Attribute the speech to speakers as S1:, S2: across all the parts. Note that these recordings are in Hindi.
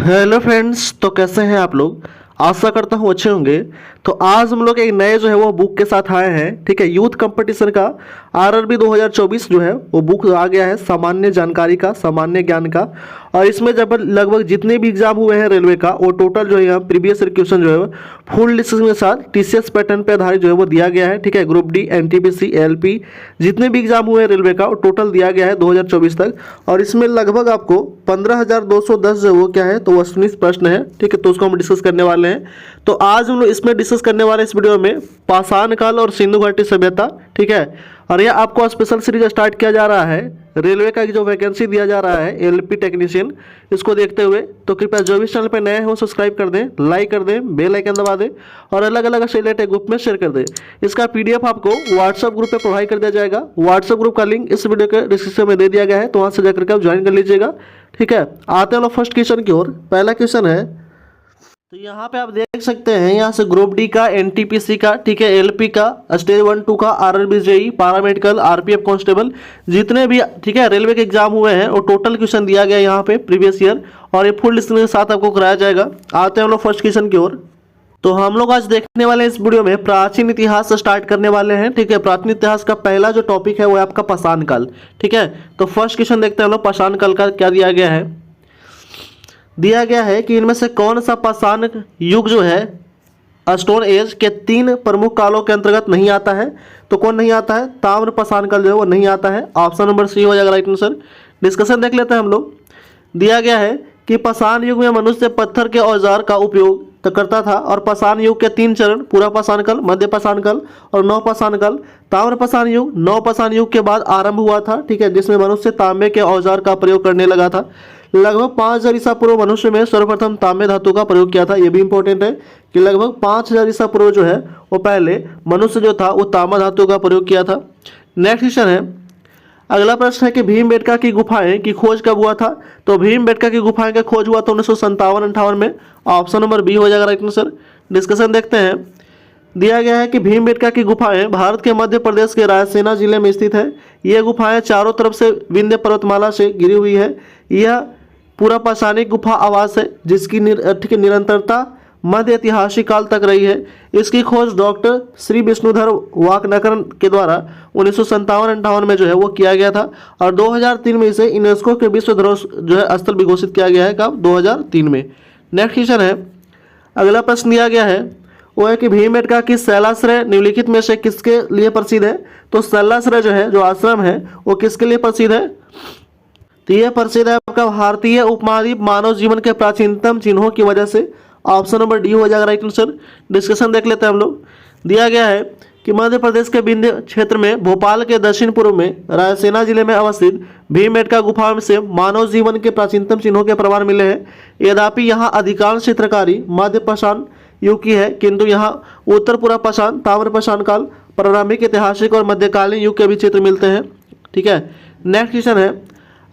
S1: हेलो फ्रेंड्स, तो कैसे हैं आप लोग। आशा करता हूँ अच्छे होंगे। तो आज हम लोग एक नए जो है वो बुक के साथ आए हैं। ठीक है, यूथ कंपटीशन का आरआरबी 2024 जो है वो बुक आ गया है, सामान्य जानकारी का, सामान्य ज्ञान का। और इसमें जब लगभग जितने भी एग्जाम हुए हैं रेलवे का, वो टोटल जो है यहाँ प्रीवियस ईयर क्वेश्चन जो है फुल डिस्कशन के साथ टीसीएस पैटर्न पे आधारित जो है वो दिया गया है। ठीक है, ग्रुप डी, एनटीपीसी, एलपी जितने भी एग्जाम हुए हैं रेलवे का, वो टोटल दिया गया है 2024 तक। और इसमें लगभग आपको 15,210 जो वो क्या है तो वस्तुनिष्ठ प्रश्न है। ठीक है, तो उसको हम डिस्कस करने वाले हैं। तो आज हम लोग इसमें डिस्कस करने वाले इस वीडियो में पाषाण काल और सिंधु घाटी सभ्यता। ठीक है, और यह आपको स्पेशल सीरीज स्टार्ट किया जा रहा है रेलवे का, जो वैकेंसी दिया जा रहा है एलपी टेक्नीशियन, इसको देखते हुए। तो कृपया जो भी चैनल पर नए हो सब्सक्राइब कर दें, लाइक कर दें, बेल आइकन दबा दें और अलग अलग रिलेटेड ग्रुप में शेयर कर दें। इसका पीडीएफ आपको व्हाट्सएप ग्रुप पे प्रोवाइड कर दिया जाएगा। व्हाट्सएप ग्रुप का लिंक इस वीडियो के डिस्क्रिप्शन में दे दिया गया है, तो वहाँ से जाकर के आप ज्वाइन कर लीजिएगा। ठीक है, आते हैं लोग फर्स्ट क्वेश्चन की ओर। पहला क्वेश्चन है, तो यहाँ पे आप देख सकते हैं, यहाँ से ग्रुप डी का, एनटीपीसी का, ठीक है, एलपी का, स्टेज 1 2 का, RRB JE, paramedical, RPF constable, जितने भी ठीक है रेलवे के एग्जाम हुए हैं वो टोटल क्वेश्चन दिया गया है यहाँ पे प्रीवियस ईयर, और ये फुल डिस्कशन के साथ आपको कराया जाएगा। आते हैं हम लोग फर्स्ट क्वेश्चन की ओर। तो हम लोग आज देखने वाले इस वीडियो में प्राचीन इतिहास से स्टार्ट करने वाले हैं। ठीक है, प्राचीन इतिहास का पहला जो टॉपिक है वो है आपका पाषाण काल। ठीक है, तो फर्स्ट क्वेश्चन देखते हैं हम लोग, पाषाण काल का क्या दिया गया है। दिया गया है कि इनमें से कौन सा पाषाण युग जो है स्टोन एज के 3 प्रमुख कालों के अंतर्गत नहीं आता है। तो कौन नहीं आता है? ताम्र पाषाण काल जो है वो नहीं आता है। ऑप्शन नंबर सी हो जाएगा राइट आंसर। डिस्कशन देख लेते हैं हम लोग। दिया गया है कि पाषाण युग में मनुष्य पत्थर के औजार का उपयोग तो करता था, और पाषाण युग के 3 चरण, पूरा पाषाण काल, मध्य पाषाण काल और नव पाषाण काल। ताम्र पाषाण युग नव पाषाण युग के बाद आरंभ हुआ था। ठीक है, जिसमें मनुष्य तांबे के औजार का प्रयोग करने लगा था। लगभग 5,000 ईसा पूर्व मनुष्य में सर्वप्रथम तांबे धातु का प्रयोग किया था। यह भी इंपॉर्टेंट है कि लगभग 5,000 ईसा पूर्व जो है वो पहले मनुष्य जो था वो तांबा धातु का प्रयोग किया था। नेक्स्ट क्वेश्चन है, अगला प्रश्न है कि भीमबेटका की गुफाएं की खोज कब हुआ था। तो भीमबेटका की गुफाएं का खोज हुआ था 1957-58 में। ऑप्शन नंबर बी हो जाएगा राइट आंसर। डिस्कशन देखते हैं। दिया गया है कि भीमबेटका की गुफाएं भारत के मध्य प्रदेश के रायसेना जिले में स्थित है। ये गुफाएं चारों तरफ से विंध्य पर्वतमाला से घिरी हुई है। यह पूरा पाषाणिक गुफा आवास है जिसकी निरंतरता मध्य ऐतिहासिक काल तक रही है। इसकी खोज डॉक्टर श्री विष्णुधर वाकनकर के द्वारा 1957-58 में जो है वो किया गया था, और 2003 में इसे यूनेस्को के विश्व धरोहर जो है स्थल भी घोषित किया गया है। कब? 2003 में। नेक्स्ट क्वेश्चन है, अगला प्रश्न दिया गया है वो है कि भीमबेटका की शैलाश्रय निम्नलिखित में से किसके लिए प्रसिद्ध है। तो शैलाश्रय जो है, जो आश्रम है, वो किसके लिए प्रसिद्ध है। तो यह प्रसिद्ध है आपका भारतीय उपमहाद्वीप मानव जीवन के प्राचीनतम चिन्हों की वजह से। ऑप्शन नंबर डी हो जाएगा राइट आंसर। डिस्कशन देख लेते हैं हम लोग। दिया गया है कि मध्य प्रदेश के विंध्य क्षेत्र में भोपाल के दक्षिण पूर्व में रायसेना जिले में अवस्थित भीमबेटका गुफा से मानव जीवन के प्राचीनतम चिन्हों के प्रमाण मिले हैं। यद्यपि यहाँ अधिकांश चित्रकारी मध्य पाषाण युग की है, किंतु यहाँ उत्तर पूर्व पाषाण, ताम्र पाषाण काल, प्रारंभिक ऐतिहासिक और मध्यकालीन युग के भी चित्र मिलते हैं। ठीक है, नेक्स्ट क्वेश्चन है,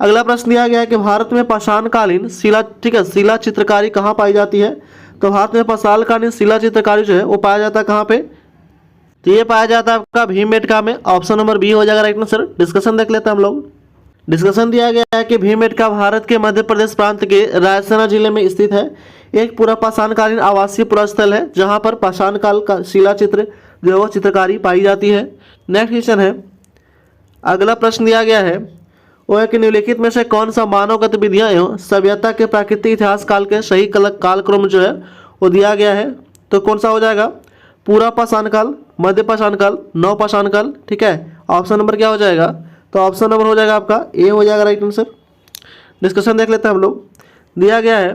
S1: अगला प्रश्न दिया गया है कि भारत में पाषाणकालीन शिला, ठीक है, शिला चित्रकारी कहाँ पाई जाती है। तो भारत में पाषाणकालीन शिला चित्रकारी जो है वो पाया जाता है कहाँ पे। तो ये पाया जाता है आपका भीमबेटका में। ऑप्शन नंबर बी हो जाएगा राइट आंसर। डिस्कशन देख लेते हैं हम लोग। डिस्कशन दिया गया है कि भीमबेटका भारत के मध्य प्रदेश प्रांत के रायसेना जिले में स्थित है। एक पूरा पाषाणकालीन आवासीय पुरास्थल है जहाँ पर पाषाण काल का शिला चित्र जो है वो चित्रकारी पाई जाती है। नेक्स्ट क्वेश्चन है, अगला प्रश्न दिया गया है वो है कि निम्नलिखित में से कौन सा मानव गतिविधियां एवं सभ्यता के प्राकृतिक इतिहास काल के सही कालक्रम जो है वो दिया गया है। तो कौन सा हो जाएगा? पूरा पाषाण काल, मध्य पाषाण काल, नव पाषाण काल। ठीक है, ऑप्शन नंबर क्या हो जाएगा? तो ऑप्शन नंबर हो जाएगा आपका ए हो जाएगा राइट आंसर। डिस्कशन देख लेते हैं हम लोग। दिया गया है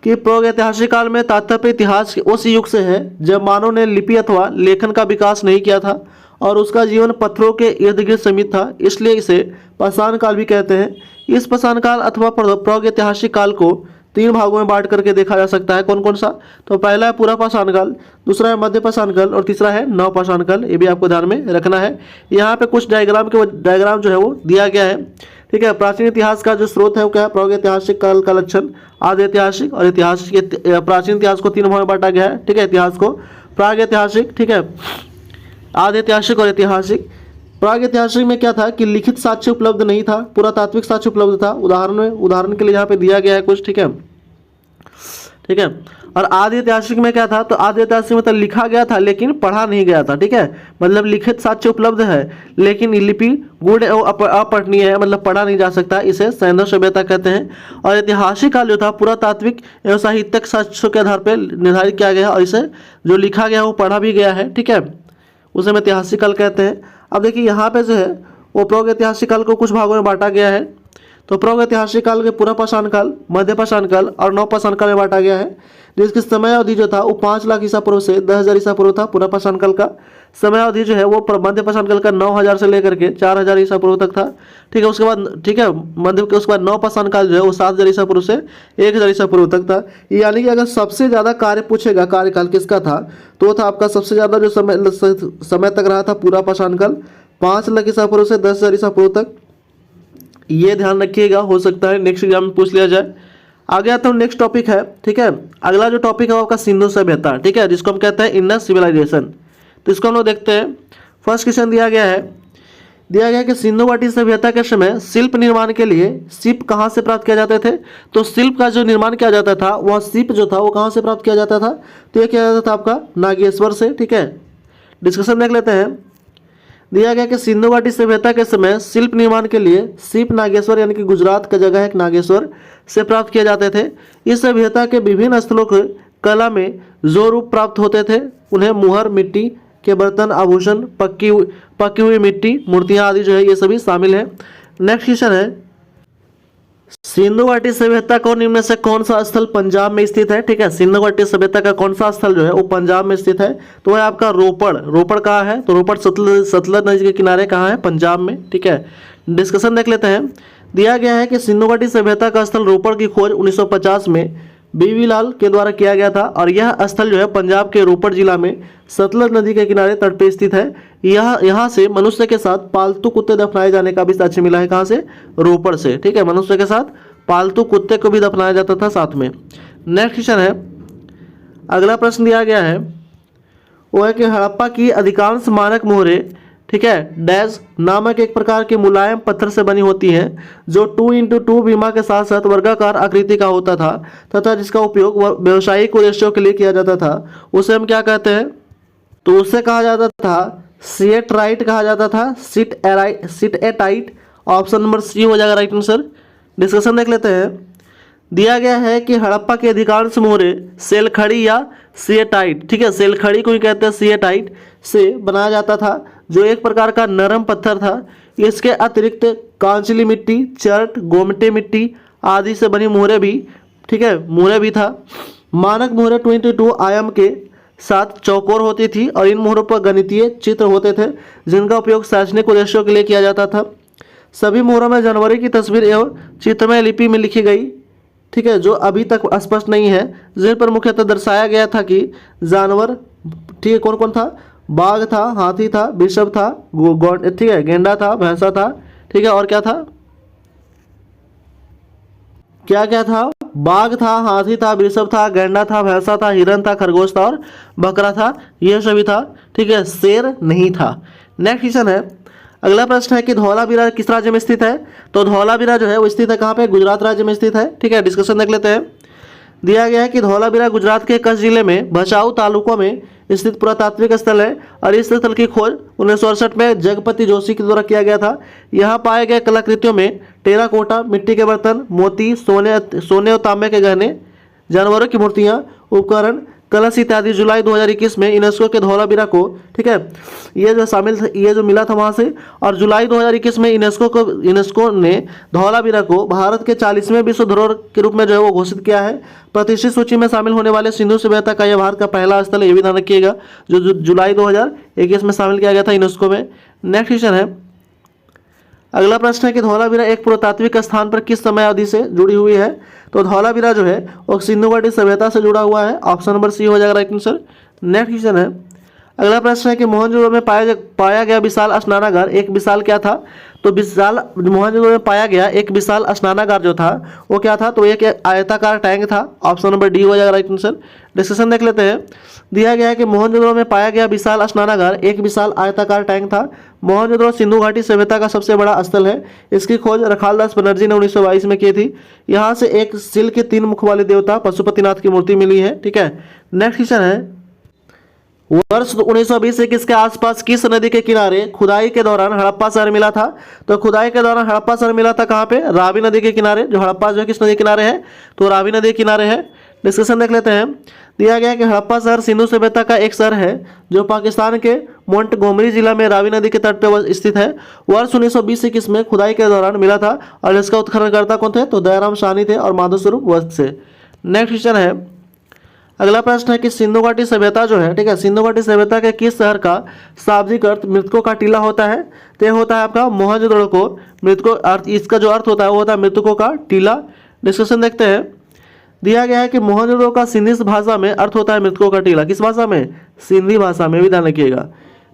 S1: कि प्रागैतिहासिक काल में तात्पर्य इतिहास उस युग से है जब मानव ने लिपि अथवा लेखन का विकास नहीं किया था और उसका जीवन पत्थरों के इर्द गिर्द सीमित था, इसलिए इसे पाषाण काल भी कहते हैं। इस पाषाण काल अथवा प्रागैतिहासिक काल को 3 भागों में बांट करके देखा जा सकता है। कौन कौन सा? तो पहला है पूरा पाषाण काल, दूसरा है मध्य पाषाण काल और तीसरा है नव पाषाण काल। ये भी आपको ध्यान में रखना है। यहाँ पे कुछ डायग्राम जो है वो दिया गया है। ठीक है, प्राचीन इतिहास का जो स्रोत है वो क्या है? प्रागैतिहासिक काल का लक्षण, आदि ऐतिहासिक और ऐतिहासिक। प्राचीन इतिहास को 3 भागों में बांटा गया है। ठीक है, इतिहास को प्राग ऐतिहासिक, ठीक है, आधि ऐतिहासिक और ऐतिहासिक। प्राग ऐतिहासिक में क्या था कि लिखित साक्ष्य उपलब्ध नहीं था, पुरातात्विक साक्ष्य उपलब्ध था। उदाहरण के लिए यहाँ पे दिया गया है कुछ, ठीक है, ठीक है। और आदि ऐतिहासिक में क्या था, तो आदि ऐतिहासिक मतलब लिखा गया था लेकिन पढ़ा नहीं गया था, ठीक है, मतलब लिखित साक्ष्य उपलब्ध है लेकिन लिपि गूढ़ एवं अपठनीय है, मतलब पढ़ा नहीं जा सकता, इसे सैंधव सभ्यता कहते हैं। और ऐतिहासिक काल जो था पुरातात्विक एवं साहित्यिक साक्ष्यों के आधार पर निर्धारित किया गया और इसे जो लिखा गया वो पढ़ा भी गया है, ठीक है, उसे हम ऐतिहासिक काल कहते हैं। अब देखिए यहाँ पे जो है वो प्रौढ़ ऐतिहासिक काल को कुछ भागों में बांटा गया है। तो प्रौढ़ ऐतिहासिक काल के पुरापाषाण काल, मध्य पाषाण काल और नवपाषाण काल में बांटा गया है, जिसकी समय अवधि जो था वो 5 लाख ईसा पूर्व से 10,000 ईसा पूर्व था। पुरापाषाण काल का समय अवधि जो है वो मध्य पाषाण काल का 9,000 से लेकर के 4,000 ईसा पूर्व तक था, ठीक है। उसके बाद, ठीक है, मध्य के उसके बाद नवपाषाण काल जो है वो 7,000 ईसा पूर्व से 1,000 ईसा पूर्व तक था। यानी कि अगर सबसे ज़्यादा कार्य पूछेगा कार्यकाल किसका था, तो वो था आपका सबसे ज़्यादा जो समय तक रहा था पुरापाषाण काल, 5 लाख ईसा पूर्व से 10,000 ईसा पूर्व तक। ये ध्यान रखिएगा, हो सकता है नेक्स्ट एग्जाम में पूछ लिया जाए। आगे आता हूँ, नेक्स्ट टॉपिक है, ठीक है, अगला जो टॉपिक है वो आपका सिंधु सभ्यता, ठीक है, जिसको हम कहते हैं इंडस सिविलाइजेशन। तो इसको हम लोग देखते हैं। फर्स्ट क्वेश्चन दिया गया है कि सिंधु घाटी सभ्यता के समय शिल्प निर्माण के लिए शिप कहाँ से प्राप्त किया जाते थे। तो शिल्प का जो निर्माण किया जाता था वह शिप जो था वो कहाँ से प्राप्त किया जाता था, तो ये किया जाता था आपका नागेश्वर से, ठीक है। डिस्कशन देख लेते हैं। दिया गया कि सिंधु घाटी सभ्यता के समय शिल्प निर्माण के लिए शिप नागेश्वर यानी कि गुजरात का जगह है एक नागेश्वर से प्राप्त किए जाते थे। इस सभ्यता के विभिन्न स्थलों के कला में जो रूप प्राप्त होते थे उन्हें मुहर, मिट्टी के बर्तन, आभूषण, पकी हुई मिट्टी, मूर्तियां आदि जो है ये सभी शामिल है। नेक्स्ट क्वेश्चन है, सिंधु घाटी सभ्यता को निम्न में से कौन सा स्थल पंजाब में स्थित है, ठीक है, सिंधु घाटी सभ्यता का कौन सा स्थल जो है वो पंजाब में स्थित है, तो वह आपका रोपड़। रोपड़ कहाँ है, तो रोपड़ सतलज नदी के किनारे कहाँ है, पंजाब में, ठीक है। डिस्कशन देख लेते हैं। दिया गया है कि सिंधु घाटी सभ्यता का स्थल रोपड़ की खोज 1950 में बीवी लाल के द्वारा किया गया था और यह स्थल जो है पंजाब के रोपड़ जिला में सतलज नदी के किनारे तट पे स्थित है। यहाँ से मनुष्य के साथ पालतू कुत्ते दफनाए जाने का भी साक्ष्य मिला है, कहाँ से, रोपड़ से, ठीक है, मनुष्य के साथ पालतू कुत्ते को भी दफनाया जाता था साथ में। नेक्स्ट क्वेश्चन है, अगला प्रश्न दिया गया है वो है कि हड़प्पा की अधिकांश मानक मोहरें, ठीक है, डैश नामक एक प्रकार के मुलायम पत्थर से बनी होती हैं जो 2x2 बीमा के साथ साथ वर्गाकार आकृति का होता था तथा जिसका उपयोग व्यवसायिक उद्देश्यों के लिए किया जाता था। उसे हम क्या कहते हैं, तो उसे कहा जाता था सिएटराइट कहा जाता था, सिटएटाइट। ऑप्शन नंबर सी हो जाएगा राइट आंसर। डिस्कशन देख लेते हैं। दिया गया है कि हड़प्पा के अधिकांश मोहरें सेलखड़ी या सिएटाइट, ठीक है, सेलखड़ी को ही कहते हैं, सिएटाइट से बनाया जाता था जो एक प्रकार का नरम पत्थर था। इसके अतिरिक्त कांचली मिट्टी, चर्ट, गोमटे मिट्टी आदि से बनी मोहरें भी, ठीक है, मोहरें भी था। मानक मोहरें 22 आयाम के साथ चौकोर होती थी और इन मोहरों पर गणितीय चित्र होते थे जिनका उपयोग शैक्षणिक उद्देश्यों के लिए किया जाता था। सभी मोहरों में जानवरों की तस्वीर एवं चित्रमय लिपि में लिखी गई, ठीक है, जो अभी तक स्पष्ट नहीं है, जिन पर मुख्यतः दर्शाया गया था कि जानवर, ठीक है, कौन कौन था, बाघ था, हाथी था, वृषभ था, ठीक है, गेंडा था, भैंसा था, ठीक है, और क्या था, क्या क्या था, बाघ था, हाथी था, वृषभ था, गेंडा था, भैंसा था, हिरन था, खरगोश था और बकरा था, यह सभी था, ठीक है, शेर नहीं था। नेक्स्ट क्वेश्चन है, अगला प्रश्न है कि धौलावीरा किस राज्य में स्थित है। तो धौलावीरा जो है वो स्थित है कहाँ पे, गुजरात राज्य में स्थित है, ठीक है। डिस्कशन देख लेते हैं। दिया गया है कि धौलावीरा गुजरात के कच्छ जिले में भचाऊ तालुकों में स्थित पुरातात्विक स्थल है और इस स्थल की खोज 1968 में जगपति जोशी के द्वारा किया गया था। यहाँ पाए गए कलाकृतियों में टेराकोटा, मिट्टी के बर्तन, मोती, सोने और तांबे के गहने, जानवरों की मूर्तियाँ, उपकरण, कलश इत्यादि जुलाई 2021 में यूनेस्को के धौलावीरा को, ठीक है, ये जो मिला था वहाँ से, और जुलाई 2021 में यूनेस्को ने धौलावीरा को भारत के 40वें विश्व धरोहर के रूप में जो है वो घोषित किया है। प्रतिष्ठित सूची में शामिल होने वाले सिंधु सभ्यता का यह भारत का पहला स्थल है, ये भी ध्यान रखिएगा, जो जुलाई 2021 में शामिल किया गया था यूनेस्को में। नेक्स्ट क्वेश्चन है, अगला प्रश्न है कि धौलावीरा एक पुरातात्विक स्थान पर किस समय अवधि से जुड़ी हुई है। तो धौलावीरा जो है वो सिंधु घाटी सभ्यता से जुड़ा हुआ है। ऑप्शन नंबर सी हो जाएगा राइट आंसर। नेक्स्ट क्वेश्चन है, अगला प्रश्न है कि मोहनजोदड़ो में पाया गया विशाल स्नानागार, एक विशाल क्या था? तो विशाल मोहनजोदड़ो में पाया गया एक विशाल स्नानागार जो था वो क्या था? तो एक आयताकार टैंक था। ऑप्शन नंबर डी हो जाएगा राइट आंसर। डिस्कशन देख लेते हैं। दिया गया है कि मोहनजोदड़ो में पाया गया विशाल स्नानागार एक विशाल आयताकार टैंक था। मोहनजोदड़ो सिंधु घाटी सभ्यता का सबसे बड़ा स्थल है। इसकी खोज रखालदास बनर्जी ने 1922 में की थी। यहाँ से एक सिल के 3 मुख वाले देवता पशुपतिनाथ की मूर्ति मिली है। ठीक है, नेक्स्ट क्वेश्चन है वर्ष 1920-21 के आसपास किस नदी के किनारे खुदाई के दौरान हड़प्पा शहर मिला था? तो खुदाई के दौरान हड़प्पा शहर मिला था कहाँ पे? रावी नदी के किनारे। जो हड़प्पा जो है किस नदी के किनारे है? तो रावी नदी के किनारे है। डिस्कशन देख लेते हैं। दिया गया है कि हड़प्पा शहर सिंधु सभ्यता का एक शहर है जो पाकिस्तान के मोंटगोमरी जिला में रावी नदी के तट पर स्थित है। वर्ष 1920-21 में खुदाई के दौरान मिला था और इसका उत्खननकर्ता कौन थे? तो दयाराम साहनी थे और माधव स्वरूप वस्त से। नेक्स्ट क्वेश्चन है, अगला प्रश्न है कि सिंधु घाटी सभ्यता जो है, ठीक है, सिंधु घाटी सभ्यता के किस शहर का शाब्दिक अर्थ मृतकों का टीला होता है? तो यह होता है आपका मोहनजोदड़ो को मृतकों अर्थ, इसका जो अर्थ होता है वो होता है मृतकों का टीला। डिस्कशन देखते हैं। दिया गया है कि मोहनजोदड़ो का सिंधी भाषा में अर्थ होता है मृतकों का टीला। किस भाषा में? सिंधी भाषा में, भी ध्यान रखिएगा।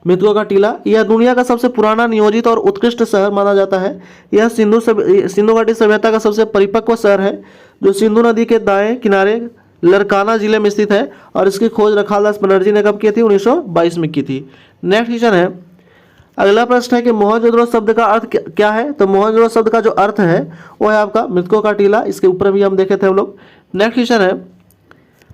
S1: मृतकों का टीला यह दुनिया का सबसे पुराना नियोजित और उत्कृष्ट शहर माना जाता है। यह सिंधु घाटी सभ्यता का सबसे परिपक्व शहर है जो सिंधु नदी के दाएं किनारे लरकाना जिले में स्थित है और इसकी खोज रखालदास बनर्जी ने कब की थी? 1922 में की थी। नेक्स्ट क्वेश्चन है, अगला प्रश्न है कि मोहनजोदड़ो शब्द का अर्थ क्या है? तो मोहनजोदड़ो शब्द का जो अर्थ है वो है आपका मृतकों का टीला। इसके ऊपर भी हम देखे थे हम लोग। नेक्स्ट क्वेश्चन है,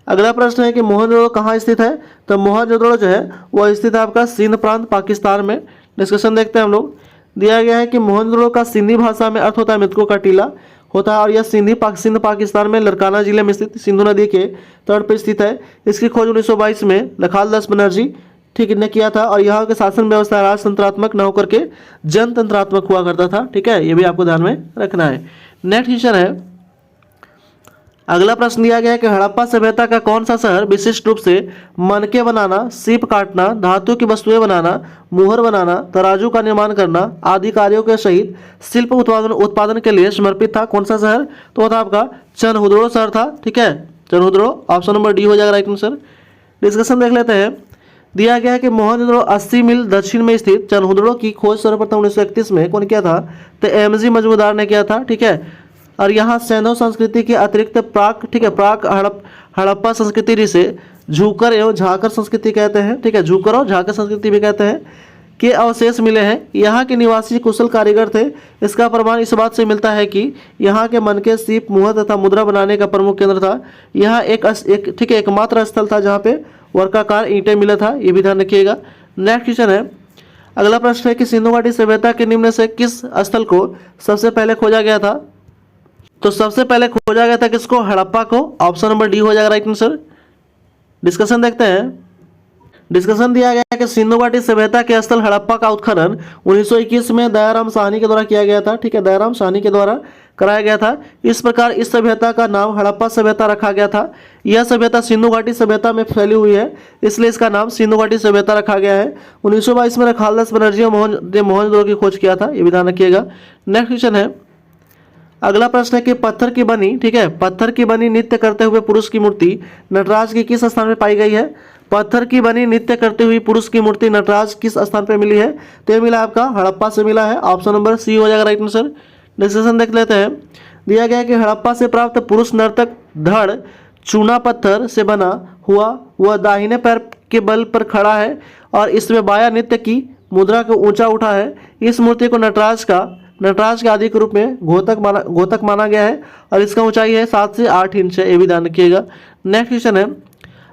S1: अगला प्रश्न है कि मोहनजोदड़ो कहाँ स्थित है? तो मोहनजोदड़ो जो है वो स्थित है आपका सिंध प्रांत पाकिस्तान में। डिस्कशन देखते हैं हम लोग। दिया गया है कि मोहनजोदड़ो का सिंधी भाषा में अर्थ होता है मृतकों का टीला होता है और यह सिंध पाकिस्तान में लरकाना जिले में स्थित सिंधु नदी के तट पर स्थित है। इसकी खोज 1922 में रखालदास बनर्जी ठीक ने किया था और यहाँ के शासन व्यवस्था राजतंत्रात्मक न होकर के जनतंत्रात्मक हुआ करता था। ठीक है, ये भी आपको ध्यान में रखना है। नेक्स्ट क्वेश्चन है, अगला प्रश्न दिया गया है कि हड़प्पा सभ्यता का कौन सा शहर विशिष्ट रूप से मनके बनाना, सीप काटना, धातु की वस्तुएं बनाना, मुहर बनाना, तराजू का निर्माण करना आदि कार्यों के सहित शिल्प उत्पादन के लिए समर्पित था? कौन सा शहर? तो वो था आपका चनहुदड़ो शहर था। ठीक है, चनहुदड़ो। ऑप्शन नंबर डी हो जाएगा राइट आंसर। डिस्कशन देख लेते हैं। दिया गया है कि मोहनजोदड़ो 80 मील दक्षिण में स्थित चनहुदड़ो की खोज सर्वप्रथम 1931 में कौन किया था? तो एमजी मजूमदार ने किया था। ठीक है, और यहाँ सैनो संस्कृति के अतिरिक्त प्राक हड़प्पा संस्कृति जिसे झूकर एवं झाकर संस्कृति कहते हैं, ठीक है, झूकर और झाकर संस्कृति भी कहते हैं, के अवशेष मिले हैं। यहाँ के निवासी कुशल कारीगर थे। इसका प्रमाण इस बात से मिलता है कि यहाँ के मनके, सीप, मुहर तथा मुद्रा बनाने का प्रमुख केंद्र था। यहाँ एक एकमात्र स्थल था जहाँ पे वर्गाकार ईंटें मिला था। ये भी ध्यान रखिएगा। नेक्स्ट क्वेश्चन है, अगला प्रश्न है कि सिंधु घाटी सभ्यता के निम्न से किस स्थल को सबसे पहले खोजा गया था? तो सबसे पहले खोजा गया था किसको? हड़प्पा को। ऑप्शन नंबर डी हो जाएगा राइट आंसर। डिस्कशन देखते हैं। डिस्कशन दिया गया है कि सिंधु घाटी सभ्यता के स्थल हड़प्पा का उत्खनन 1921 में दयाराम साहनी के द्वारा किया गया था। ठीक है, दयाराम साहनी के द्वारा कराया गया था। इस प्रकार इस सभ्यता का नाम हड़प्पा सभ्यता रखा गया था। यह सभ्यता सिंधु घाटी सभ्यता में फैली हुई है, इसलिए इसका नाम सिंधु घाटी सभ्यता रखा गया है। 1922 में रखालदास बनर्जी ने मोहनजोदड़ो की खोज किया था। ये भी ध्यान रखिएगा। नेक्स्ट क्वेश्चन है, अगला प्रश्न है कि पत्थर की बनी, ठीक है, पत्थर की बनी नृत्य करते हुए पुरुष की मूर्ति नटराज की किस स्थान में पाई गई है? पत्थर की बनी नृत्य करते हुए पुरुष की मूर्ति नटराज किस स्थान पर मिली है? तो ये मिला आपका हड़प्पा से मिला है। ऑप्शन नंबर सी हो जाएगा राइट आंसर। डिस्कशन देख लेते हैं। दिया गया है कि हड़प्पा से प्राप्त पुरुष नर्तक धड़ चूना पत्थर से बना हुआ वह दाहिने पैर के बल पर खड़ा है और इसमें बाया नृत्य की मुद्रा को ऊंचा उठा है। इस मूर्ति को नटराज के आदि के रूप में घोतक माना गया है और इसका ऊंचाई है 7 से 8 इंच है। ये भी ध्यान रखिएगा। नेक्स्ट क्वेश्चन है,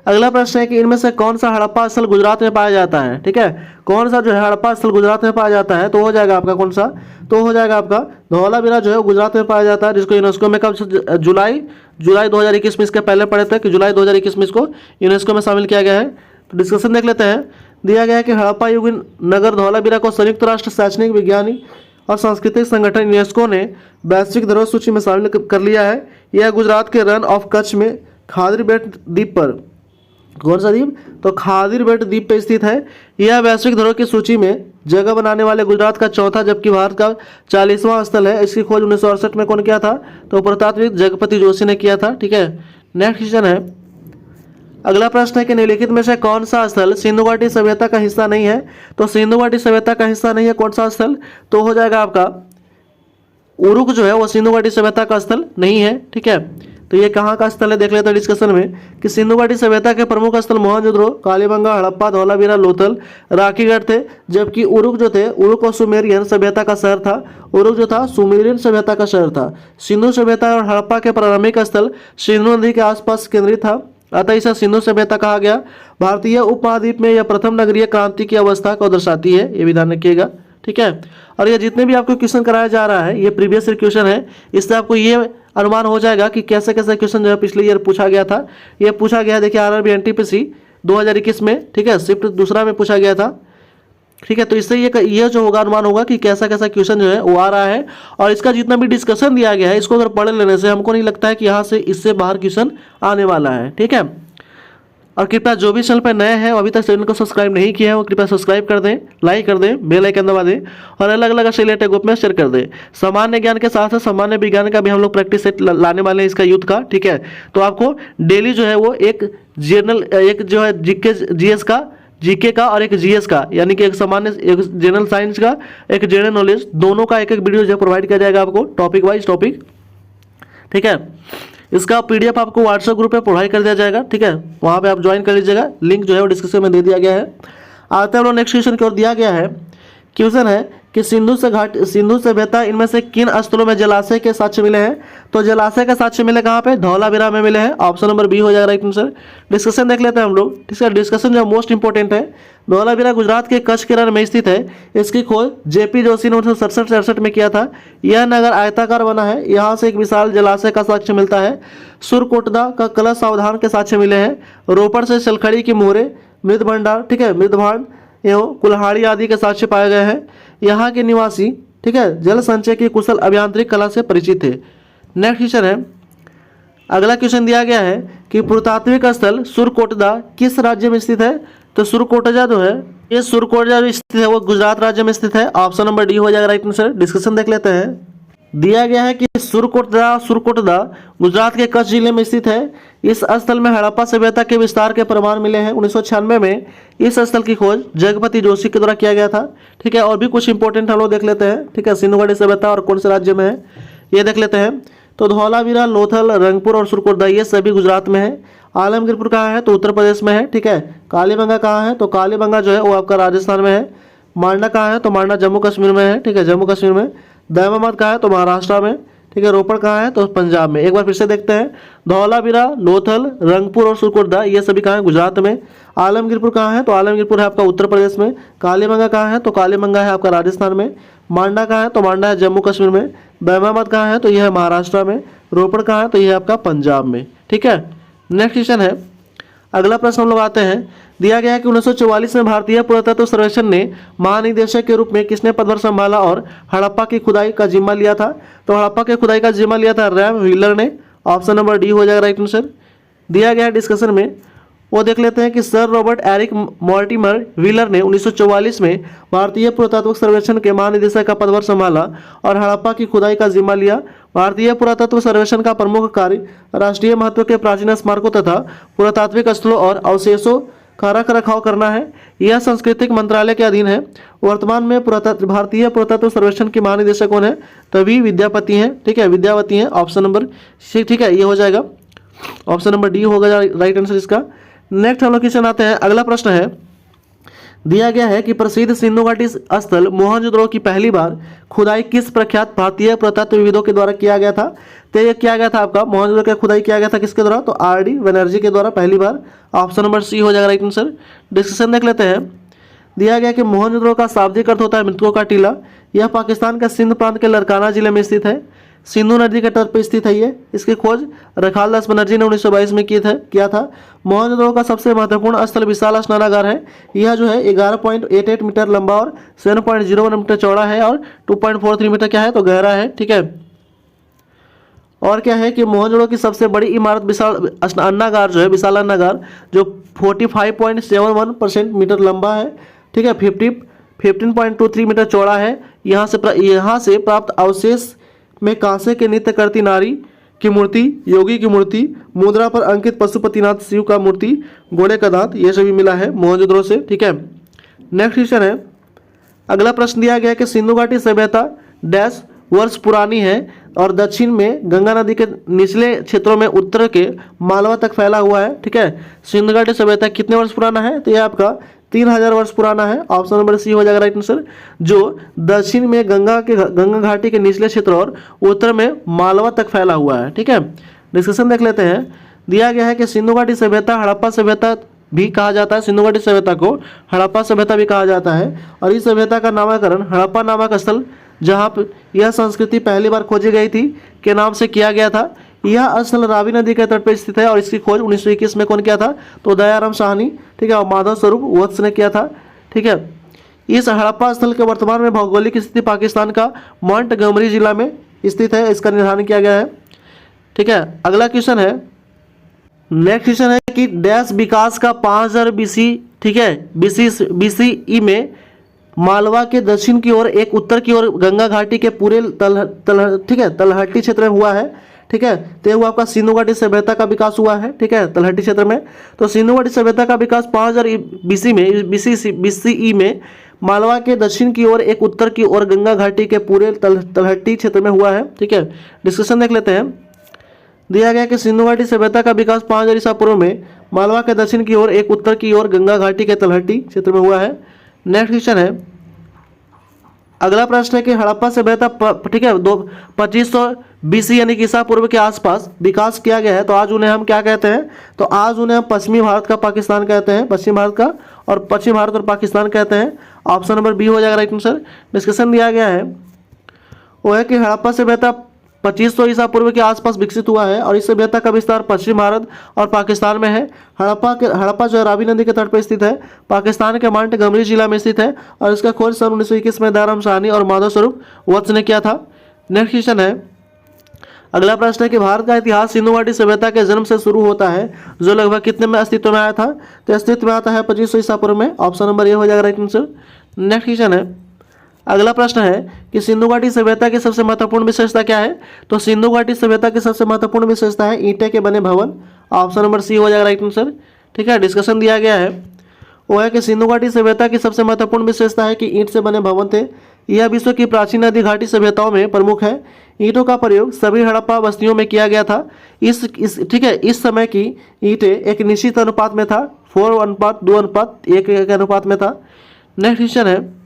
S1: अगला प्रश्न है कि इनमें से कौन सा हड़प्पा स्थल गुजरात में पाया जाता है? ठीक है, कौन सा जो है हड़प्पा स्थल गुजरात में पाया जाता है? तो हो जाएगा आपका कौन सा? तो हो जाएगा आपका धौलावीरा जो है गुजरात में पाया जाता है, जिसको यूनेस्को में कब जुलाई 2021 में इसके पहले पढ़े थे कि जुलाई 2021 में इसको यूनेस्को में शामिल किया गया है। तो डिस्कशन देख लेते हैं। दिया गया है कि हड़प्पा युगीन नगर धौलावीरा को संयुक्त राष्ट्र शैक्षणिक, विज्ञानी और सांस्कृतिक संगठन यूनेस्को ने वैश्विक धरोहर सूची में शामिल कर लिया है। यह गुजरात के रन ऑफ कच्छ में खादीरबेट द्वीप पर, कौन सा द्वीप? तो खादीरबेट द्वीप पर स्थित है। यह वैश्विक धरोहर की सूची में जगह बनाने वाले गुजरात का चौथा जबकि भारत का 40वां स्थल है। इसकी खोज 1968 में कौन किया था? तो पुरातात्विक जगपति जोशी ने किया था। ठीक है, नेक्स्ट क्वेश्चन है, अगला प्रश्न है कि निम्नलिखित में से कौन सा स्थल सिंधु घाटी सभ्यता का हिस्सा नहीं है। तो सिंधु घाटी सभ्यता का हिस्सा नहीं है कौन सा स्थल, तो हो जाएगा आपका उरुक जो है वो सिंधु घाटी सभ्यता का स्थल नहीं है। ठीक है, तो ये कहाँ का स्थल है देख लेते हैं डिस्कशन में कि सिंधु घाटी सभ्यता के प्रमुख स्थल मोहनजोदड़ो, कालीबंगा, हड़प्पा, धौलावीरा, लोथल, राखीगढ़ थे। जबकि उरुक जो थे, उरुक और सुमेरियन सभ्यता का शहर था। उरुक जो था सुमेरियन सभ्यता का शहर था। सिंधु सभ्यता और हड़प्पा के प्रारंभिक स्थल सिंधु नदी के आसपास केंद्रित था, अतः इसे सिंधु सभ्यता कहा गया। भारतीय उपमहाद्वीप में यह प्रथम नगरीय क्रांति की अवस्था को दर्शाती है, ये भी ध्यान रखिएगा। ठीक है, और ये जितने भी आपको क्वेश्चन कराया जा रहा है ये प्रीवियस ईयर क्वेश्चन है, इससे आपको ये अनुमान हो जाएगा कि कैसे कैसे क्वेश्चन जो है पिछले ईयर पूछा गया था। ये पूछा गया है, देखिए आरआरबी एनटीपीसी 2021 में, ठीक है, शिफ्ट दूसरा में पूछा गया था। ठीक है, तो इससे ये जो होगा अनुमान होगा कि कैसा कैसा क्वेश्चन जो है वो आ रहा है। और इसका जितना भी डिस्कशन दिया गया है इसको अगर पढ़ लेने से हमको नहीं लगता है कि यहाँ से इससे बाहर क्वेश्चन आने वाला है। ठीक है, और कृपया जो भी चैनल पर नए हैं अभी तक चैनल को सब्सक्राइब नहीं किया है वो कृपया सब्सक्राइब कर दें, लाइक कर दें, बेल आइकन दबा दें और अलग अलग से रिलेटेड ग्रुप में शेयर कर दें। सामान्य ज्ञान के साथ साथ सामान्य विज्ञान का भी हम लोग प्रैक्टिस सेट लाने वाले हैं इसका यूथ का। ठीक है, तो आपको डेली जो है वो एक जो है जीके का और एक जीएस का, यानी कि एक सामान्य एक जनरल साइंस का एक जनरल नॉलेज, दोनों का एक वीडियो जो प्रोवाइड किया जाएगा आपको टॉपिक वाइज टॉपिक। ठीक है, इसका पीडीएफ आपको व्हाट्सएप ग्रुप पे प्रोवाइड कर दिया जाएगा। ठीक है, वहाँ पे आप ज्वाइन कर लीजिएगा, लिंक जो है वो डिस्क्रिप्शन में दे दिया गया है। आते हैं हम लोग नेक्स्ट क्वेश्चन की ओर। दिया गया है क्वेश्चन है कि सिंधु सभ्यता इनमें से किन स्थलों में जलाशय के साक्ष्य मिले हैं। तो जलाशय के साक्ष्य मिले कहाँ पे, धौलावीरा में मिले हैं। ऑप्शन नंबर बी हो जाएगा राइट आंसर। डिस्कशन देख लेते हैं हम लोग। इसका डिस्कशन जो मोस्ट इंपॉर्टेंट है, धौलावीरा गुजरात के कच्छ के रण में स्थित है। इसकी खोज जेपी जोशी ने 1967 में किया था। यह नगर आयताकार बना है, यहाँ से एक विशाल जलाशय का साक्ष्य मिलता है। सुरकोटदा का कलश सावधान के साक्ष्य मिले हैं। रोपड़ से सलखड़ी की मोहरे, मृद भंडार, ठीक है, मृदभांड एवं कुल्हाड़ी आदि के साक्ष्य पाए गए हैं। यहाँ के निवासी, ठीक है, जल संचय की कुशल अभियांत्रिक कला से परिचित थे। नेक्स्ट क्वेश्चन है, अगला क्वेश्चन दिया गया है कि पुरातात्विक स्थल सुरकोटदा किस राज्य में स्थित है। तो सुरकोटदा जो है, ये सुरकोटदा जो स्थित है वो गुजरात राज्य में स्थित है। ऑप्शन नंबर डी हो जाएगा राइट आंसर। डिस्कशन देख लेते हैं। दिया गया है कि सुरकोटदा गुजरात के कच्छ जिले में स्थित है। इस स्थल में हड़प्पा सभ्यता के विस्तार के प्रमाण मिले हैं। 1996 में इस स्थल की खोज जगपति जोशी के द्वारा किया गया था। ठीक है, और भी कुछ इंपॉर्टेंट हम लोग देख लेते हैं। ठीक है, सिंधु घाटी सभ्यता और कौन से राज्य में है ये देख लेते हैं। तो धौलावीरा, लोथल, रंगपुर और सुरकोटदा ये सभी गुजरात में है। आलमगीरपुर कहाँ है, तो उत्तर प्रदेश में है। ठीक है, कालीबंगा कहाँ है, तो कालीबंगा जो है वो आपका राजस्थान में है। मांडा कहाँ है, तो मांडा जम्मू कश्मीर में है। ठीक है, जम्मू कश्मीर में। दैमाबाद कहाँ है, तो महाराष्ट्र में। ठीक है, रोपड़ कहाँ है, तो पंजाब में। एक बार फिर से देखते हैं, धौलावीरा, लोथल, रंगपुर और सुरकोटदा ये सभी कहाँ है, गुजरात में। आलमगीरपुर कहाँ है, तो आलमगीरपुर है आपका उत्तर प्रदेश में। कालीबंगा कहाँ है, तो कालीबंगा है आपका राजस्थान में। मांडा कहाँ है, तो मांडा है जम्मू कश्मीर में। दैमाबाद कहाँ है, तो यह है महाराष्ट्र में। रोपड़ कहाँ है, तो यह है आपका पंजाब में। ठीक है, नेक्स्ट क्वेश्चन है, अगला प्रश्न हम लोग आते हैं। दिया गया है कि 1944 में भारतीय पुरातत्व सर्वेक्षण ने महानिदेशक के रूप में किसने पदभार संभाला और हड़प्पा की खुदाई का जिम्मा लिया था। तो हड़प्पा की खुदाई का जिम्मा लिया था रैम व्हीलर ने। ऑप्शन नंबर डी हो जाएगा राइट आंसर। दिया गया है डिस्कशन में, वो देख लेते हैं कि sir Robert Eric Mortimer Wheeler ने 1944 में भारतीय पुरातत्व सर्वेक्षण के महानिदेशक का पदभार संभाला और हड़प्पा की खुदाई का जिम्मा लिया। भारतीय पुरातत्व सर्वेक्षण का प्रमुख कार्य राष्ट्रीय महत्व के प्राचीन स्मारकों तथा पुरातात्विक स्थलों और अवशेषों का रख रखाव करना है। यह सांस्कृतिक मंत्रालय के अधीन है। वर्तमान में भारतीय पुरातत्व सर्वेक्षण के महानिदेशक कौन है, तभी विद्यापति हैं। ठीक है, विद्यावती हैं। ऑप्शन नंबर सी, ठीक है, ये हो जाएगा ऑप्शन नंबर डी होगा राइट आंसर इसका। नेक्स्ट हम लोग क्वेश्चन आते हैं। अगला प्रश्न है, दिया गया है कि प्रसिद्ध सिंधु घाटी स्थल मोहनजोदड़ो की पहली बार खुदाई किस प्रख्यात भारतीय पुरातत्वविदों के द्वारा किया गया था। तो ये किया गया था आपका मोहनजोदड़ो का खुदाई किया गया था किसके द्वारा, तो आर.डी. बनर्जी के द्वारा पहली बार। ऑप्शन नंबर सी हो जाएगा राइट आंसर। डिस्कशन देख लेते हैं। दिया गया कि मोहनजोदड़ो का शाब्दिक अर्थ होता है मृतकों का टीला। यह पाकिस्तान के सिंध प्रांत के लरकाना जिले में स्थित है। सिंधु नदी के तट पर स्थित है ये। इसकी खोज रखालदास बनर्जी ने 1922 में किया था। मोहनजोदड़ो का सबसे महत्वपूर्ण स्थल विशाल स्नानागार है। यह जो है 11.88 मीटर लंबा और 7.01 मीटर चौड़ा है और 2.43 मीटर क्या है, तो गहरा है। ठीक है, और क्या है कि मोहनजोदड़ो की सबसे बड़ी इमारत विशाल अन्नागार जो है, विशाल अन्नागार जो 45.71% मीटर लंबा है। ठीक है, 15.23 मीटर चौड़ा है। यहाँ से प्राप्त अवशेष में कांसे के नृत्य करती नारी की मूर्ति, योगी की मूर्ति, मुद्रा पर अंकित पशुपतिनाथ शिव का मूर्ति, घोड़े का दांत, ये सभी मिला है मोहनजोदड़ो से। ठीक है, नेक्स्ट क्वेश्चन है, अगला प्रश्न दिया गया है कि सिंधु घाटी सभ्यता डैश वर्ष पुरानी है और दक्षिण में गंगा नदी के निचले क्षेत्रों में उत्तर के मालवा तक फैला हुआ है। ठीक है, सिंधु घाटी सभ्यता कितने वर्ष पुराना है? तो यह आपका 3000 वर्ष पुराना है। ऑप्शन नंबर सी हो जाएगा राइट आंसर, जो दक्षिण में गंगा घाटी के निचले क्षेत्र और उत्तर में मालवा तक फैला हुआ है। ठीक है, डिस्कशन देख लेते हैं। दिया गया है कि सिंधु घाटी सभ्यता हड़प्पा सभ्यता भी कहा जाता है, सिंधु घाटी सभ्यता को हड़प्पा सभ्यता भी कहा जाता है, और इस सभ्यता का नामकरण हड़प्पा नामक स्थल जहाँ पर यह संस्कृति पहली बार खोजी गई थी के नाम से किया गया था। यह स्थल रावी नदी के तट पर स्थित है और इसकी खोज 1921 में कौन किया था? तो दयाराम साहनी, ठीक है, और माधव स्वरूप वत्स ने किया था। ठीक है, इस हड़प्पा स्थल के वर्तमान में भौगोलिक स्थिति पाकिस्तान का मोंटगोमरी जिला में स्थित है, इसका निर्धारण किया गया है। ठीक है, अगला क्वेश्चन है, नेक्स्ट क्वेश्चन है कि डैश विकास का 5000 BC, ठीक है, BCE में मालवा के दक्षिण की ओर एक उत्तर की ओर गंगा घाटी के पूरे तलहटी क्षेत्र में हुआ है। ठीक है, तो यह हुआ आपका सिंधु घाटी सभ्यता का विकास हुआ है। ठीक है, तलहटी क्षेत्र में। तो सिंधु घाटी सभ्यता का विकास 5000 BCE में मालवा के दक्षिण की ओर एक उत्तर की ओर गंगा घाटी के पूरे तलहटी क्षेत्र में हुआ है। ठीक है, डिस्कशन देख लेते हैं। दिया गया कि सिंधु घाटी सभ्यता का विकास 5000 ईसा पूर्व में मालवा के दक्षिण की ओर एक उत्तर की ओर गंगा घाटी के तलहटी क्षेत्र में हुआ है। नेक्स्ट क्वेश्चन है, अगला प्रश्न है कि हड़प्पा सभ्यता, ठीक है, 2500 BC यानी कि ईसा पूर्व के आसपास विकास किया गया है, तो आज उन्हें हम क्या कहते हैं? तो आज उन्हें हम पश्चिमी भारत का पाकिस्तान कहते हैं, पश्चिम भारत का, और पश्चिम भारत और पाकिस्तान कहते हैं। ऑप्शन नंबर बी हो जाएगा राइट आंसर। डिस्कशन दिया गया है वो है कि हड़प्पा सभ्यता 2500 ईसा पूर्व के आसपास विकसित हुआ है और इस सभ्यता का विस्तार पश्चिम भारत और पाकिस्तान में है। हड़प्पा जो है रावी नदी के तट पर स्थित है, पाकिस्तान के मोंटगोमरी जिला में स्थित है, और इसका खोज सन 1921 में दयाराम साहनी और माधव स्वरूप वत्स ने किया था। नेक्स्ट क्वेश्चन है, अगला प्रश्न है कि भारत का इतिहास सिंधु घाटी सभ्यता के जन्म से शुरू होता है, जो लगभग कितने में अस्तित्व में आया था? तो अस्तित्व में आता है 2500 ईसा पूर्व में। ऑप्शन नंबर ए हो जाएगा राइट आंसर। नेक्स्ट क्वेश्चन है, अगला प्रश्न है कि सिंधु घाटी सभ्यता की सबसे महत्वपूर्ण विशेषता क्या है? तो सिंधु घाटी सभ्यता की सबसे महत्वपूर्ण विशेषता है ईंटे के बने भवन। ऑप्शन नंबर सी हो जाएगा राइट आंसर। ठीक है, डिस्कशन दिया गया है वो है कि सिंधु घाटी सभ्यता की सबसे महत्वपूर्ण विशेषता है कि ईंट से बने भवन थे। यह विश्व की प्राचीन नदी घाटी सभ्यताओं में प्रमुख है। ईंटों का प्रयोग सभी हड़प्पा बस्तियों में किया गया था। इस समय की ईंटें एक निश्चित अनुपात में था, 4:2:1 के अनुपात में था। नेक्स्ट क्वेश्चन है,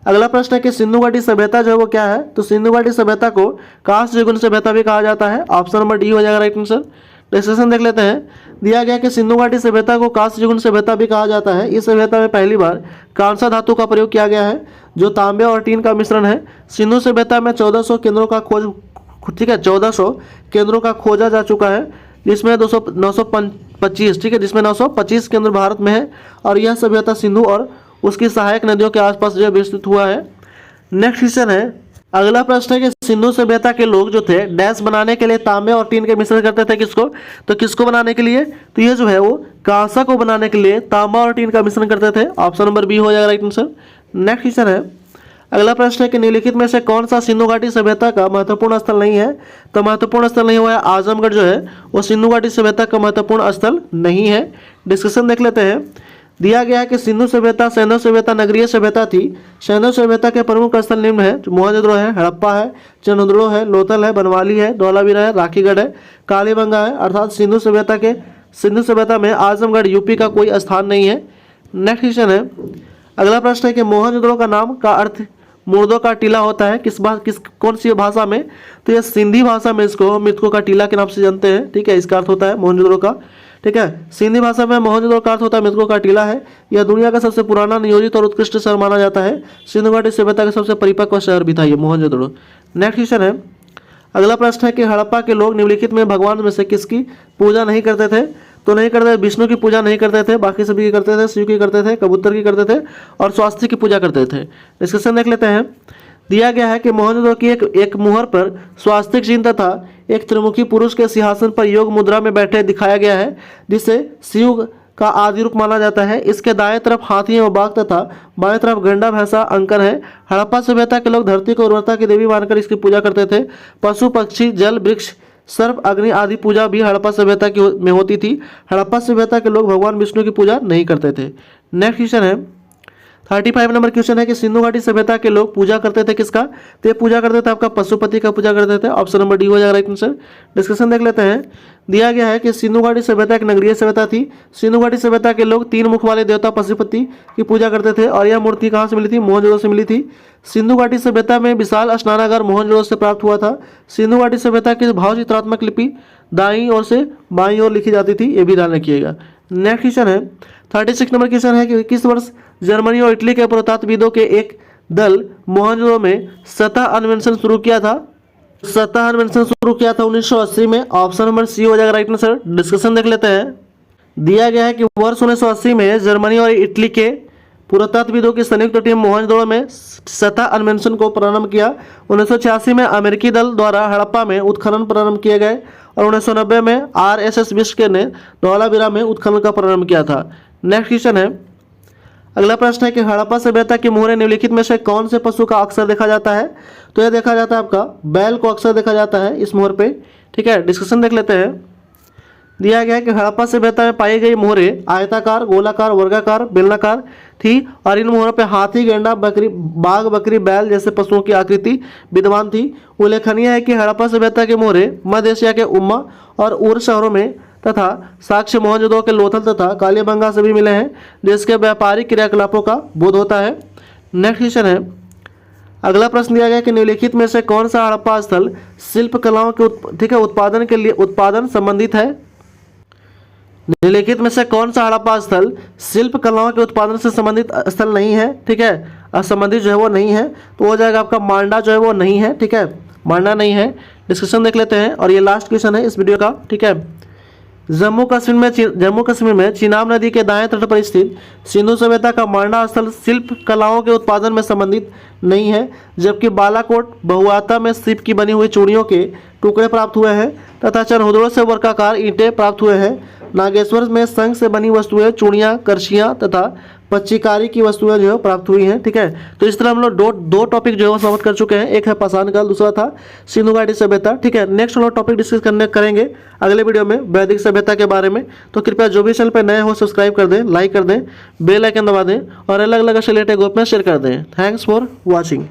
S1: अगला प्रश्न है कि सिंधु घाटी सभ्यता जो है वो क्या है? तो सिंधु घाटी सभ्यता को कांस्य युगीन सभ्यता भी कहा जाता है। ऑप्शन नंबर डी हो जाएगा राइट आंसर। डिस्कशन देख लेते हैं। दिया गया कि सिंधु घाटी सभ्यता को कांस्य युगीन सभ्यता भी कहा जाता है। इस सभ्यता में पहली बार कांसा धातु का प्रयोग किया गया है, जो तांबे और टीन का मिश्रण है। सिंधु सभ्यता में 1400 केंद्रों का खोज, ठीक है, 1400 केंद्रों का खोजा जा चुका है, जिसमें 925, ठीक है, जिसमें 925 केंद्र भारत में है, और यह सभ्यता सिंधु और उसकी सहायक नदियों के आसपास जो विस्तृत हुआ है। नेक्स्ट क्वेश्चन है, अगला प्रश्न है कि सिंधु सभ्यता के लोग जो थे डैश बनाने के लिए तांबे और टीन के मिश्रण करते थे। किसको? तो किसको बनाने के लिए? तो ये जो है वो कांसा को बनाने के लिए तांबा और टीन का मिश्रण करते थे। ऑप्शन नंबर बी हो जाएगा राइट आंसर। नेक्स्ट क्वेश्चन है, अगला प्रश्न है कि निम्नलिखित में से कौन सा सिंधु घाटी सभ्यता का महत्वपूर्ण स्थल नहीं है? तो महत्वपूर्ण स्थल नहीं हुआ है आजमगढ़ जो है वो सिंधु घाटी सभ्यता का महत्वपूर्ण स्थल नहीं है। डिस्कशन देख लेते हैं। दिया गया है कि सिंधु सभ्यता सैंधव सभ्यता नगरीय सभ्यता थी। सैंधव सभ्यता के प्रमुख स्थल निम्न है, मोहनजोदड़ो है, हड़प्पा है, चंद्रोदड़ो है, लोथल है, बनवाली है, धौलावीरा है, राखीगढ़ है, कालीबंगा है। अर्थात सिंधु सभ्यता में आजमगढ़ यूपी का कोई स्थान नहीं है। नेक्स्ट क्वेश्चन है, अगला प्रश्न है कि मोहनजोदड़ो का नाम का अर्थ मुर्दों का टीला होता है। कौन सी भाषा में? तो यह सिंधी भाषा में इसको मृतकों का टीला के नाम से जानते हैं। ठीक है, इसका अर्थ होता है मोहनजोदड़ो का। ठीक है, सिंधी भाषा में मोहनजोदड़ो का अर्थ होता है मृतकों का टीला है। यह दुनिया का सबसे पुराना, नियोजित और उत्कृष्ट शहर माना जाता है। सिंधु घाटी सभ्यता का सबसे परिपक्व शहर भी था ये मोहनजोदड़ो। नेक्स्ट क्वेश्चन है, अगला प्रश्न है कि हड़प्पा के लोग निम्नलिखित में भगवान में से किसकी पूजा नहीं करते थे? तो नहीं करते, विष्णु की पूजा नहीं करते थे, बाकी सभी की करते थे, शिव की करते थे, कबूतर की करते थे, और स्वास्थ्य की पूजा करते थे। डिस्कशन देख लेते हैं। दिया गया है कि मोहनजोदड़ो की एक मुहर पर स्वास्तिक चिन्ह तथा एक त्रिमुखी पुरुष के सिंहासन पर योग मुद्रा में बैठे दिखाया गया है, जिसे शिव का आदि रूप माना जाता है। इसके दाएं तरफ हाथी व बाघ तथा बाएं तरफ गंडा भैंसा अंकन है। हड़प्पा सभ्यता के लोग धरती को उर्वरता की देवी मानकर इसकी पूजा करते थे। पशु पक्षी जल वृक्ष सर्प, अग्नि आदि पूजा भी हड़प्पा सभ्यता में होती थी। हड़प्पा सभ्यता के लोग भगवान विष्णु की पूजा नहीं करते थे। नेक्स्ट क्वेश्चन है 35 नंबर क्वेश्चन है कि सिंधु घाटी सभ्यता के लोग पूजा करते थे किसका? तो ये पूजा करते थे आपका पशुपति का पूजा करते थे। ऑप्शन नंबर डी हो जाएगा राइट आंसर। डिस्कशन देख लेते हैं। दिया गया है कि सिंधु घाटी सभ्यता एक नगरीय सभ्यता थी। सिंधु घाटी सभ्यता के लोग 3 मुख वाले देवता पशुपति की पूजा करते थे और यह मूर्ति कहाँ से मिली थी? मोहनजोदड़ो से मिली थी। सिंधु घाटी सभ्यता में विशाल स्नानागार मोहनजोदड़ो से प्राप्त हुआ था। सिंधु घाटी सभ्यता की भाव चित्रात्मक लिपि दाईं ओर से बाईं ओर लिखी जाती थी, ये भी ध्यान रखिएगा। नेक्स्ट क्वेश्चन है 36 नंबर क्वेश्चन है कि किस वर्ष जर्मनी और इटली के पुरातत्वविदों के एक दल मोहनजोदड़ो में सतह अन्वेषण शुरू किया था? सतह अन्वेषण शुरू किया था 1980 में। ऑप्शन नंबर सी हो जाएगा राइट आंसर। डिस्कशन देख लेते हैं। दिया गया है कि वर्ष 1980 में जर्मनी और इटली के पुरातत्वविदों की संयुक्त टीम मोहनजोदड़ो में सतह अन्वेषण को प्रारंभ किया। 1986 में अमेरिकी दल द्वारा हड़प्पा में उत्खनन प्रारंभ किए गए और 1990 में RSS विश्व ने धौलावीरा में उत्खनन का प्रारंभ किया था। नेक्स्ट क्वेश्चन है, अगला प्रश्न है कि हड़प्पा सभ्यता के मोहरे निम्नलिखित में से कौन से पशु का अक्सर देखा जाता है? तो यह देखा जाता है आपका बैल को अक्सर देखा जाता है इस मोहर पे। ठीक है, डिस्कशन देख लेते हैं। दिया गया है कि हड़प्पा सभ्यता में पाई गई मोहरे आयताकार, गोलाकार, वर्गाकार, बेलनाकार थी और इन मोहरों पे हाथी, गेंडा, बकरी, बाघ, बकरी, बैल जैसे पशुओं की आकृति विद्यमान थी। उल्लेखनीय है कि हड़प्पा सभ्यता के मोहरे मध्य एशिया के उम्मा और उर शहरों में तथा साक्ष्य मोहनजोदड़ो के लोथल तथा कालीबंगा से भी मिले हैं, जिसके व्यापारिक क्रियाकलापों का बोध होता है। नेक्स्ट क्वेश्चन है, अगला प्रश्न दिया गया कि निम्नलिखित में से कौन सा हड़प्पा स्थल शिल्प कलाओं के उत्पादन के लिए उत्पादन संबंधित है? निम्नलिखित में से कौन सा हड़प्पा स्थल शिल्प कलाओं के उत्पादन से संबंधित स्थल नहीं है? ठीक है, असंबंधित जो है वो नहीं है, तो हो जाएगा आपका मांडा जो है वो नहीं है। ठीक है, मांडा नहीं है। डिस्कशन देख लेते हैं और ये लास्ट क्वेश्चन है इस वीडियो का। ठीक है, जम्मू कश्मीर में चिनाब नदी के दाएं तट पर स्थित सिंधु सभ्यता का मांडा स्थल शिल्प कलाओं के उत्पादन में संबंधित नहीं है, जबकि बालाकोट बहुआता में सीप की बनी हुई चूड़ियों के टुकड़े प्राप्त हुए हैं तथा चरहुदड़ों से वर्गाकार ईंटें प्राप्त हुए हैं। नागेश्वर में शंख से बनी वस्तुएं, चूड़ियाँ, करछियाँ तथा पच्चीकारी की वस्तुएं जो है प्राप्त हुई हैं। ठीक है, तो इस तरह हम लोग दो टॉपिक जो है वो समाप्त कर चुके हैं। एक है पाषाण काल, दूसरा था सिंधु घाटी सभ्यता। ठीक है, नेक्स्ट हम लोग टॉपिक डिस्कस करेंगे अगले वीडियो में वैदिक सभ्यता के बारे में। तो कृपया जो भी चैनल पर नए हो सब्सक्राइब कर दें, लाइक कर दें, बेल आइकन दबा दें और अलग अलग से रिलेटेड ग्रुप में शेयर कर दें। Thanks for watching.